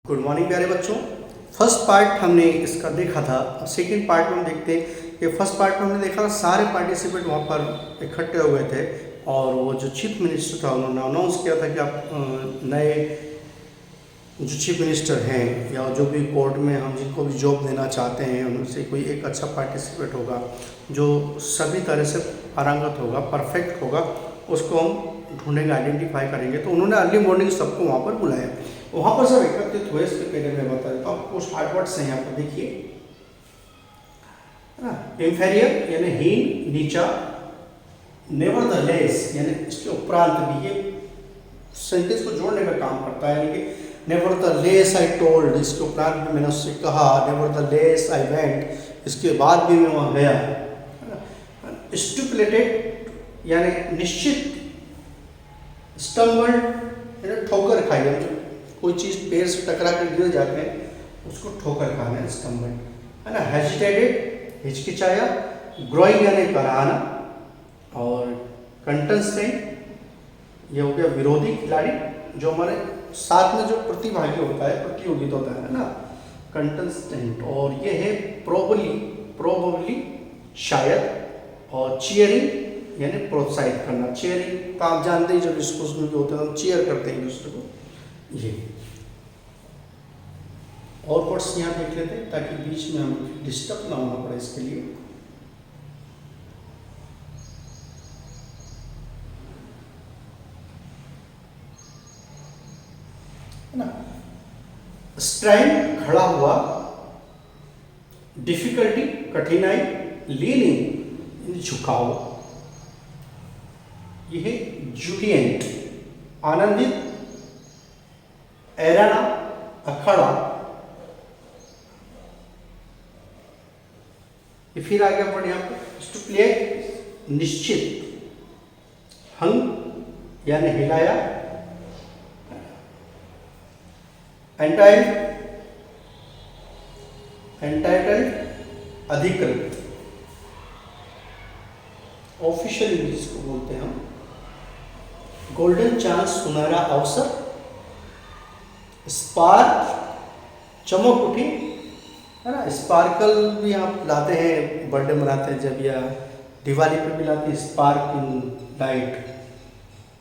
Good morning प्यारे बच्चों। First part हमने इसका देखा था। सेकंड पार्ट में हम देखते हैं कि फर्स्ट पार्ट में हमने देखा था सारे पार्टिसिपेंट वहाँ पर इकट्ठे हुए थे और वो जो चीफ मिनिस्टर था उन्होंने अनाउंस किया था कि आप नए जो चीफ मिनिस्टर हैं या जो भी कोर्ट में हम जिनको भी जॉब देना चाहते हैं उनसे कोई एक अच्छा पार्टिसिपेट होगा जो सभी तरह से पारंगत होगा, परफेक्ट होगा, उसको हम ढूंढेंगे, आइडेंटिफाई करेंगे। तो उन्होंने अर्ली मॉर्निंग सबको वहाँ पर बुलाया। वहाँ पर सब एकत्रित हुए। इसके पहले मैं बता देता हूँ, कुछ हार्ड वर्ड्स हैं यहाँ पर देखिए, है ना। इंफेरियर यानी हीन, नीचा, नेवरदलेस यानी इसके उपरांत भी, ये सेंटेंस को जोड़ने का काम करता है। यानी कि नेवरदलेस आई टोल्ड, इसके उपरांत भी मैंने उससे कहा, नेवरदलेस आई वेंट, इसके बाद भी मैं वहाँ गया। स्टिपुलेटेड यानी निश्चित, स्टम्बल्ड यानी ठोकर खाई, हम जो कोई चीज़ पैर से टकरा कर गिर जाते हैं उसको ठोकर खाना, स्टम्बल्ड, है ना। हेजिटेटेड हिचकिचाया, ग्रोइंग यानी कराना, और कंटेस्टेंट ये हो गया विरोधी खिलाड़ी, जो हमारे साथ में जो प्रतिभागी होता है, प्रतियोगिता होता है ना, कंटेस्टेंट। और ये है प्रोबेबली शायद, और चीयरिंग यानी प्रोत्साहित करना। चीयरिंग तो आप जानते ही, जब स्कूल में भी होते हैं हम चीयर करते हैं दूसरे को। ये और वर्ड्स यहाँ देख लेते हैं ताकि बीच में हमें डिस्टर्ब ना होना पड़े इसके लिए। है ना। स्ट्रैंड खड़ा हुआ, डिफिकल्टी कठिनाई, लीनिंग झुकाव, यह है जुबिएंट आनंदित, एराना अखाड़ा, ये फिर आगे बढ़े यहाँ पर स्टुप्लेट निश्चित, हंग यानी हिलाया, एंटाइटल्ड अधिकृत, ऑफिशियल इंग्लिश को बोलते हैं हम, गोल्डन चांस सुनहरा अवसर, स्पार्क चमक उठी, है ना। स्पार्कल भी आप लाते हैं, बर्थडे मनाते हैं जब, या दिवाली पे भी लाते हैं स्पार्क इन लाइट,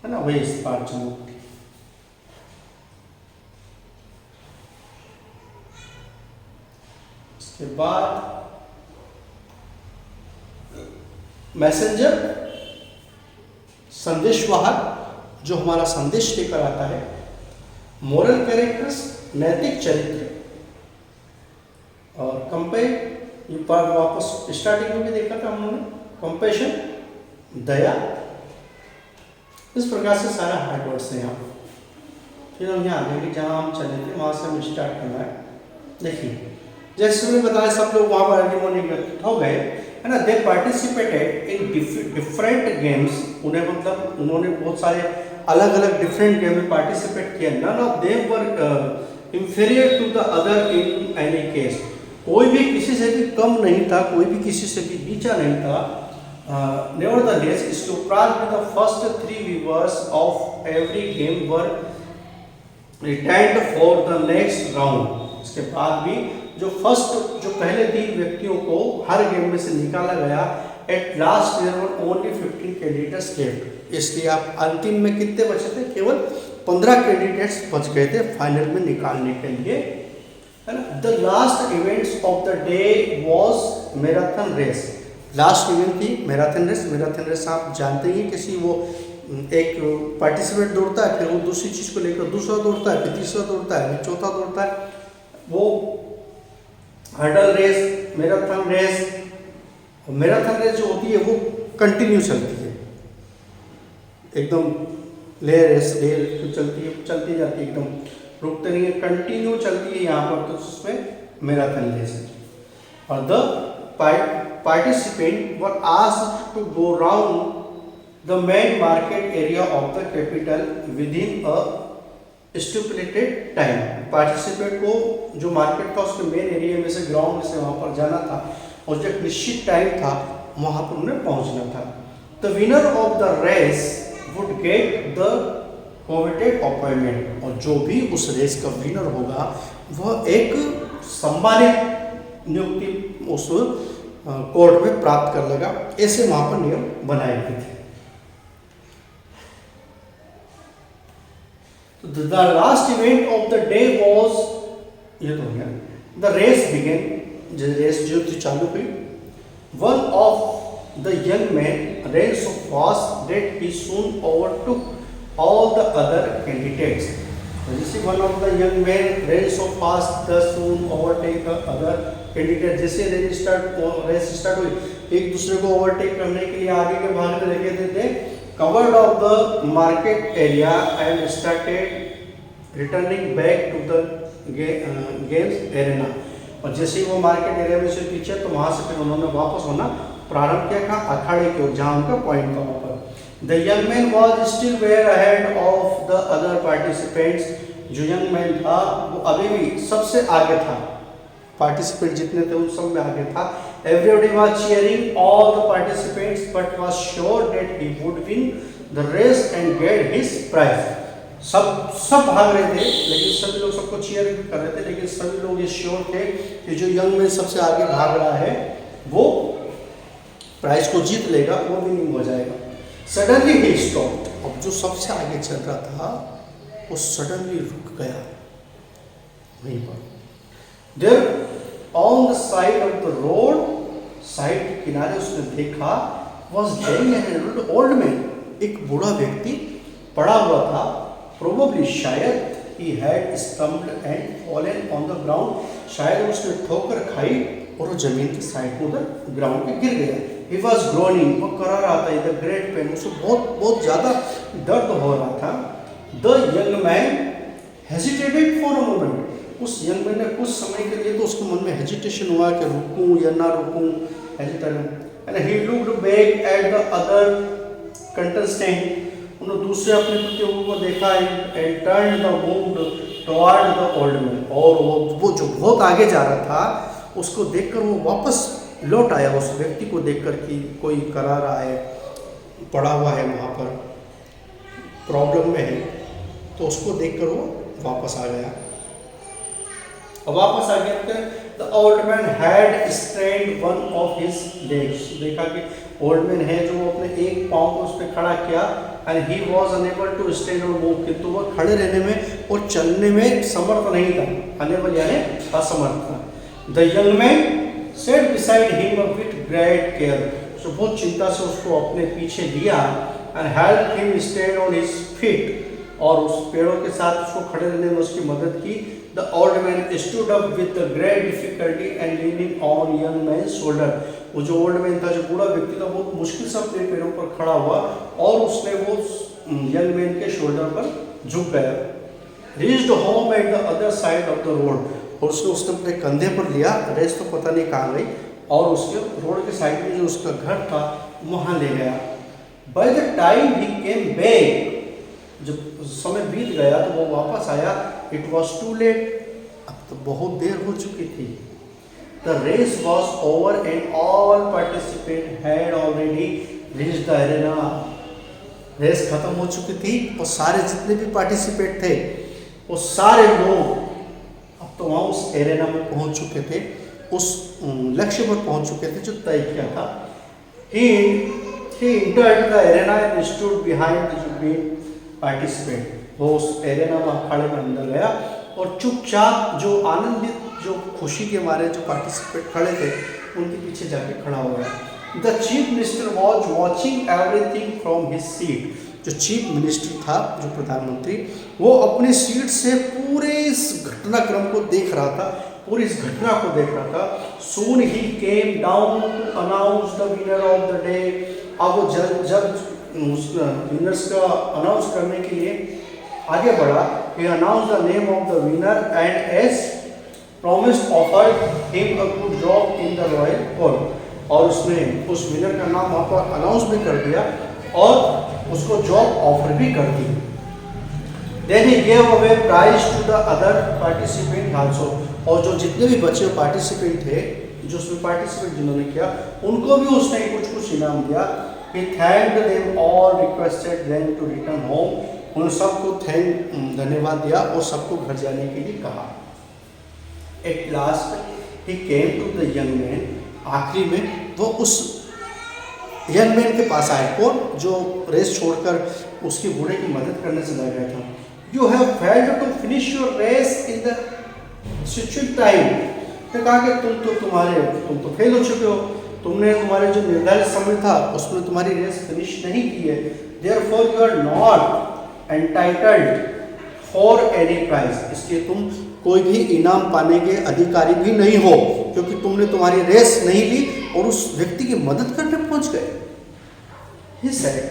है ना, वही स्पार्क चमक उठी। इसके बाद मैसेंजर संदेशवाहक, जो हमारा संदेश लेकर आता है। मोरल कैरेक्टर्स नैतिक चरित्र, और कंपेयर, ये पार्ट वापस स्टार्टिंग में भी देखा था हमने, कंपेशन दया। इस प्रकार से सारा हार्ड वर्ड्स है यहाँ। फिर हम यहाँ आगे जहाँ हम चले थे वहाँ से हमें स्टार्ट करना है। देखिए जैसे मैंने बताया सब लोग वहाँ पर अर्ली मॉर्निंग में हो गए, है ना। They participated in different games, उन्हें मतलब उन्होंने बहुत सारे अलग अलग डिफरेंट गेम में पार्टिसिपेट किया। None of them were inferior to the other in any case, कोई भी किसी से भी कम नहीं था, कोई भी किसी से भी नीचा नहीं था। नेवरदलेस इसके उपरांत भी the first 3 viewers of every game were retained for the next round, इसके बाद भी जो पहले 3 व्यक्तियों को हर गेम में से निकाला गया। At last there were only 15 candidates left, इसलिए आप अंतिम में कितने बचे थे? केवल 15 कैंडिडेट्स बच गए थे फाइनल में निकालने के लिए, है ना। The last events of the day was marathon race, last event थी मैराथन रेस। मैराथन रेस आप जानते ही, किसी वो एक पार्टिसिपेट दौड़ता है, फिर वो दूसरी चीज़ को लेकर दूसरा दौड़ता है, फिर तीसरा दौड़ता है, फिर चौथा दौड़ता है। वो hurdle race, marathon race, marathon race जो होती है वो कंटिन्यू चलती है, एकदम ले रेस चलती जाती है, एकदम रुकते नहीं है, कंटिन्यू चलती है यहाँ पर, तो उसमें मैराथन रेस है। और the participant were asked to go round the main market area of the capital within a stipulated time. Participant को जो मार्केट था उसके मेन एरिया में से, ग्राउंड में से वहाँ पर जाना था, और जो एक निश्चित टाइम था वहाँ पर उन्हें पहुँचना था। The winner of the race would get the coveted appointment, और जो भी उस रेस का विनर होगा वह एक सम्मानित नियुक्ति उस कोर्ट में प्राप्त कर लेगा। ऐसे वहां पर नियम बनाए गए थे। The last event of the day was, ये तो हो गया, द रेस बिगेन, रेस जो थी चालू हुई। One of the young man ran so fast that he soon overtook all the other candidates. You see, one of the young men ran so fast that soon overtake the other candidates. जैसे race start हुई, एक दूसरे को overtake करने के लिए आगे के भागने लगे थे। Covered of the market area and started returning back to the games arena. और जैसे ही वो मार्केट एरिया में से पीछे, तो वहाँ से फिर उन्होंने वापस होना प्रारंभ किया। कहाँ? अखाड़े की ओर, जहाँ उनका पॉइंट था वहाँ पर। The young man was still way ahead of the other participants. जो यंग मैन था वो अभी भी सबसे आगे था, पार्टिसिपेंट जितने थे उन सब में आगे था। Everybody was cheering all the participants, but was sure that he would win the race and get his prize. सब भाग रहे थे, लेकिन सभी लोग सबको चीयर कर रहे थे, लेकिन सभी लोग ये श्योर थे कि जो यंग मैन सबसे आगे भाग रहा है वो प्राइज को जीत लेगा, वो विनिंग हो जाएगा। Suddenly he stopped. अब जो सबसे आगे चल रहा था वो सडनली रुक गया वहीं पर। There on the side of the road, side के किनारे उसने देखा, was laying an old man, एक बूढ़ा व्यक्ति पड़ा हुआ था। प्रोबेबली, शायद, he had stumbled and fallen on the ground, शायद उसने ठोकर खाई और वो जमीन की साइड में उधर ग्राउंड पे गिर गया। He was groaning, वो करा रहा था, the great pain, उसको बहुत ज़्यादा दर्द हो रहा था। The young man hesitated for a moment, उस यंग मैन ने कुछ समय के लिए तो उसके मन में हेजिटेशन हुआ कि रुकूं या ना रुकूं, hesitation. And he looked back at the other contestant, उन्होंने दूसरे अपने प्रतियोगी को देखा। And turn the move toward the old man, और वो जो बहुत आगे जा रहा था उसको देखकर वो वापस लौट आया, उस व्यक्ति को देखकर कि कोई करा रहा है, पड़ा हुआ है वहाँ पर, प्रॉब्लम में है, तो उसको देखकर वो वापस आ गया। अब वापस आ गया, the old man had strained one of his legs, देखा कि ओल्ड मैन है जो वो अपने एक पाँव को उस पर खड़ा किया। And he was unable to stand और मूव, किंतु वह खड़े रहने में और चलने में समर्थ नहीं था, अनेबल यानी असमर्थ था। The young man set beside him with great care, तो बहुत चिंता से उसको अपने पीछे लिया। And help him stand on his feet, और उस पेड़ों के साथ उसको खड़े रहने में उसकी मदद की। The old man stood up with great difficulty and leaning on young man's shoulder. वो जो ओल्ड मैन था, जो बूढ़ा व्यक्ति था, बहुत मुश्किल से अपने पैरों पर खड़ा हुआ और उसने वो यंग मैन के शोल्डर पर झुक गया। Reached home at the other side of the road, और उसने अपने कंधे पर लिया, रेस तो पता नहीं कहाँ गई, और उसके रोड के साइड में जो उसका घर था वहाँ ले गया। By the time he came back, जब समय बीत गया तो वो वापस आया, इट वॉज टू लेट, अब तो बहुत देर हो चुकी थी। The race was over and all participant had already reached the arena, race खत्म हो चुकी थी और सारे जितने भी पार्टिसिपेंट थे वो सारे लोग अब तो वहाँ उस एरेना में पहुँच चुके थे, उस लक्ष्य पर पहुँच चुके थे जो तय किया था। He entered the arena and stood behind the jubilant participant, वो उस एरेना में अखाड़े में अंदर गया और चुपचाप जो आनंदित, जो खुशी के मारे जो पार्टिसिपेंट खड़े थे उनके पीछे जाके खड़ा हो गया। The chief minister was watching everything from his seat, जो चीफ मिनिस्टर था, जो प्रधानमंत्री, वो अपनी सीट से पूरे इस घटनाक्रम को देख रहा था, पूरी इस घटना को देख रहा था। Soon he came down to announce the winner of the day, अब वो जब विनर्स का अनाउंस करने के लिए आगे बढ़ा, he announced the name of the winner and as promised offered him a good job in the royal court, और उसने उस विनर का नाम वहाँ पर अनाउंस भी कर दिया और उसको जॉब ऑफर भी कर दी। Then he gave away prize to the other participant also, और जो जितने भी बच्चे पार्टिसिपेंट थे, जो उसमें पार्टिसिपेट जिन्होंने किया, उनको भी उसने कुछ इनाम दिया। He thanked them all, requested them to return home, उन सबको धन्यवाद दिया और सबको घर जाने के लिए कहा। At last he came to the young man, आखिरी में वो उस यंग मैन के पास आए, कौन, जो रेस छोड़कर उसके बूढ़े की मदद करने चला गया था। You have failed to finish your race in the stipulated time, ने कहा कि तुम तो फेल हो चुके हो, तुमने तुम्हारे जो निर्धारित समय था उसमें तुम्हारी रेस फिनिश नहीं की है। Therefore you are not entitled for any prize, इसलिए तुम कोई भी इनाम पाने के अधिकारी भी नहीं हो, क्योंकि तुमने तुम्हारी रेस नहीं ली और उस व्यक्ति की मदद करने पहुंच गए। He said,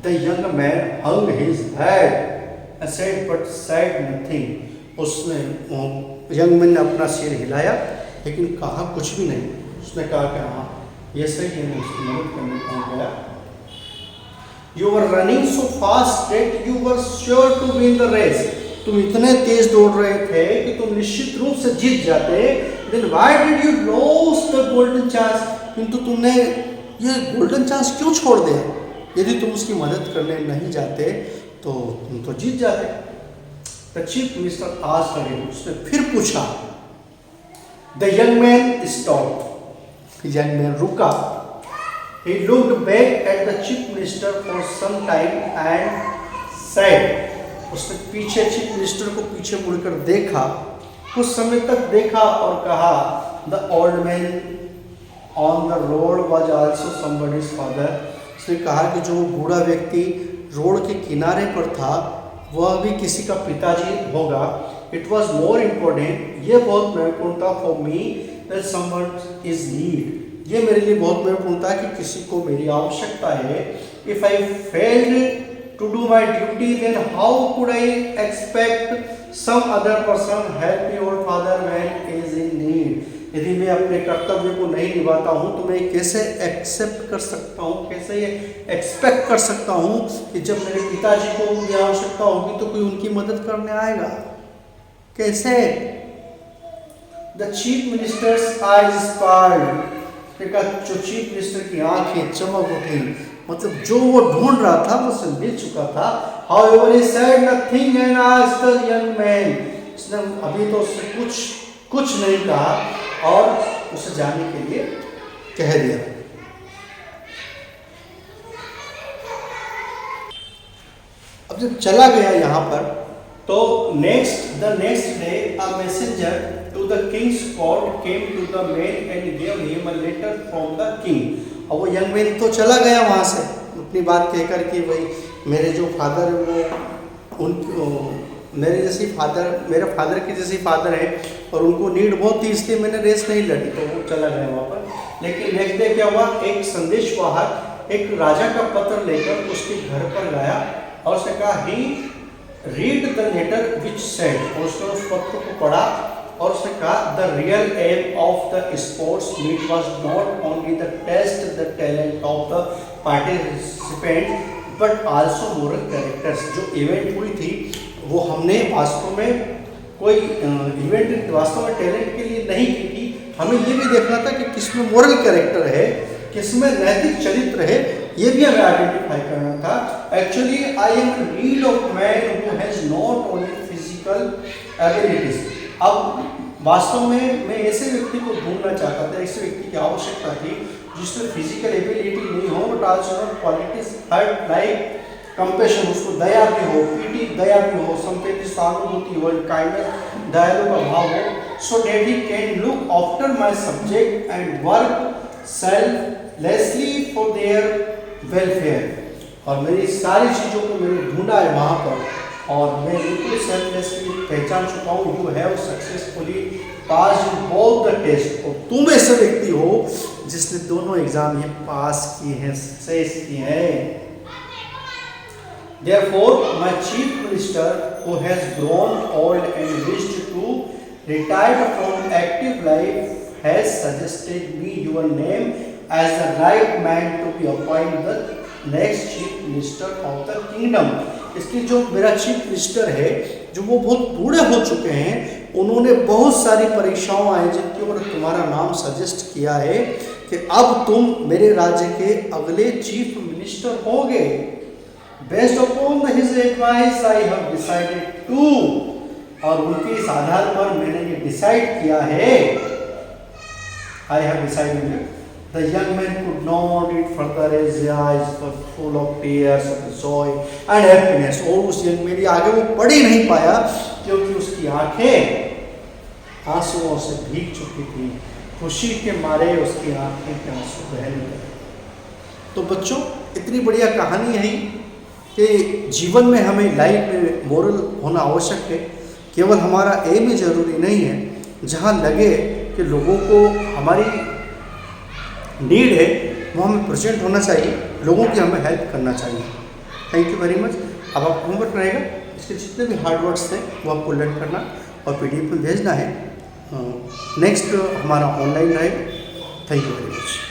the young man hung his head and said but said nothing. उसने यंग मैन ने अपना सिर हिलाया लेकिन कहा कुछ भी नहीं। उसने कहा कि हाँ ये सही है, मैं उसकी मदद करने पहुंच गया। You were running so fast that you were sure to win the race. तुम इतने तेज दौड़ रहे थे कि तुम निश्चित रूप से जीत जाते। Then why did you lose the golden chance? किंतु तुमने ये गोल्डन चांस क्यों छोड़ दिया? यदि तुम उसकी मदद करने नहीं जाते तो तुम तो जीत जाते। The chief minister asked again, उसने फिर पूछा। The young man stopped. Young man रुका। He looked back at the chief minister for some time and said, उसने पीछे चीफ मिनिस्टर को पीछे मुड़कर देखा, कुछ समय तक देखा और कहा, The old man on the road was also somebody's father. उसने कहा कि जो बूढ़ा व्यक्ति रोड के किनारे पर था वह भी किसी का पिताजी होगा। It was more important, ये बहुत महत्वपूर्ण था, for me that someone is need, ये मेरे लिए बहुत महत्वपूर्ण था कि किसी को मेरी आवश्यकता है। If I failed to do my duty, then how could I expect some other person help your father when he is in need? यदि मैं अपने कर्तव्य को नहीं निभाता हूँ तो मैं कैसे एक्सेप्ट कर सकता हूँ, कैसे ये एक्सपेक्ट कर सकता हूँ कि जब मेरे पिताजी को उनकी आवश्यकता होगी तो कोई उनकी मदद करने आएगा, कैसे? The chief minister's eyes sparkled. जो चीफ मिनिस्टर की आंखें चमक उठी, मतलब जो वो ढूंढ रहा था वो उसे मिल चुका था। However, he said nothing and asked the young man. उसने अभी तो उससे कुछ नहीं कहा और उसे जाने के लिए कह दिया। अब जब चला गया यहाँ पर तो the next day a messenger to the king's court came to the man and gave him a letter from the king. अब वो यंग मैन तो चला गया वहाँ से अपनी बात कहकर कि भाई मेरे जो फादर वो मेरे फादर की जैसी फादर है और उनको नीड बहुत थी इसलिए मैंने रेस नहीं लड़ी, तो वो चला गया वहाँ पर। लेकिन नेक्स्ट डे क्या हुआ, एक संदेशवाहक एक राजा का पत्र लेकर उसके घर पर गया और उसने कहा he read the letter which said, और उसने उस पत्र को पढ़ा और उसने कहा the real aim of the sports meet was not only the test the talent of the participant but also moral characters. जो इवेंट हुई थी वो हमने वास्तव में कोई इवेंट वास्तव में टैलेंट के लिए नहीं की थी, हमें ये भी देखना था कि किसमें मोरल कैरेक्टर है, किसमें नैतिक चरित्र है, ये भी हमें आइडेंटिफाई करना था। Actually I am need of man who has not only physical abilities. अब वास्तव में मैं ऐसे व्यक्ति को ढूंढना चाहता था, ऐसे व्यक्ति की आवश्यकता थी जिसमें फिजिकल एबिलिटी नहीं हो but also not qualities heart like compassion, उसको दया भी हो, पीटी दया भी हो, संपेति सहानुभूति हो, काइंडनेस दयालु का भाव हो, so that he can look after my subject and work selflessly for their welfare. और मेरी सारी चीज़ों को मैंने ढूंढा है वहाँ पर और मैं बिल्कुल सेल्फलेसली पहचान चुका हूँ। You have successfully pass both the test, और तुम ऐसे व्यक्ति हो जिसने दोनों एग्जाम ये पास किए हैं, सक्सेस किए हैं। Therefore, my chief minister, who has grown old and wished to retire from active life, has suggested me your name as the right man to be appointed the next chief minister of the kingdom. इसलिए जो मेरा chief minister है, जो वो बहुत बूढ़े हो चुके हैं, उन्होंने बहुत सारी परीक्षाओं आयोजित की और तुम्हारा नाम सजेस्ट किया है कि अब तुम मेरे राज्य के अगले चीफ मिनिस्टर होगे। Based upon his advice I have decided to, और उनके इस आधार पर मैंने ये डिसाइड किया है, आई have decided, the young man could not eat further as his eyes were full of tears of joy and happiness। और उस यंग मैन आगे वो पढ़ ही नहीं पाया क्योंकि उसकी आंखें आंसुओं से भीग चुकी थी, खुशी के मारे उसकी आंखें के आंसू बह निकले। तो बच्चों, इतनी बढ़िया कहानी है कि जीवन में हमें लाइफ में मोरल होना आवश्यक है। केवल हमारा एम ही जरूरी नहीं है, जहाँ लगे कि लोगों को हमारी नीड है वो हमें प्रेजेंट होना चाहिए, लोगों की हमें हेल्प करना चाहिए। Thank you very much. अब आपको होमवर्क रहेगा, इसके जितने भी हार्ड वर्ड्स थे वो आपको लर्न करना और PDF में भेजना है। नेक्स्ट हमारा ऑनलाइन रहेगा। Thank you very much.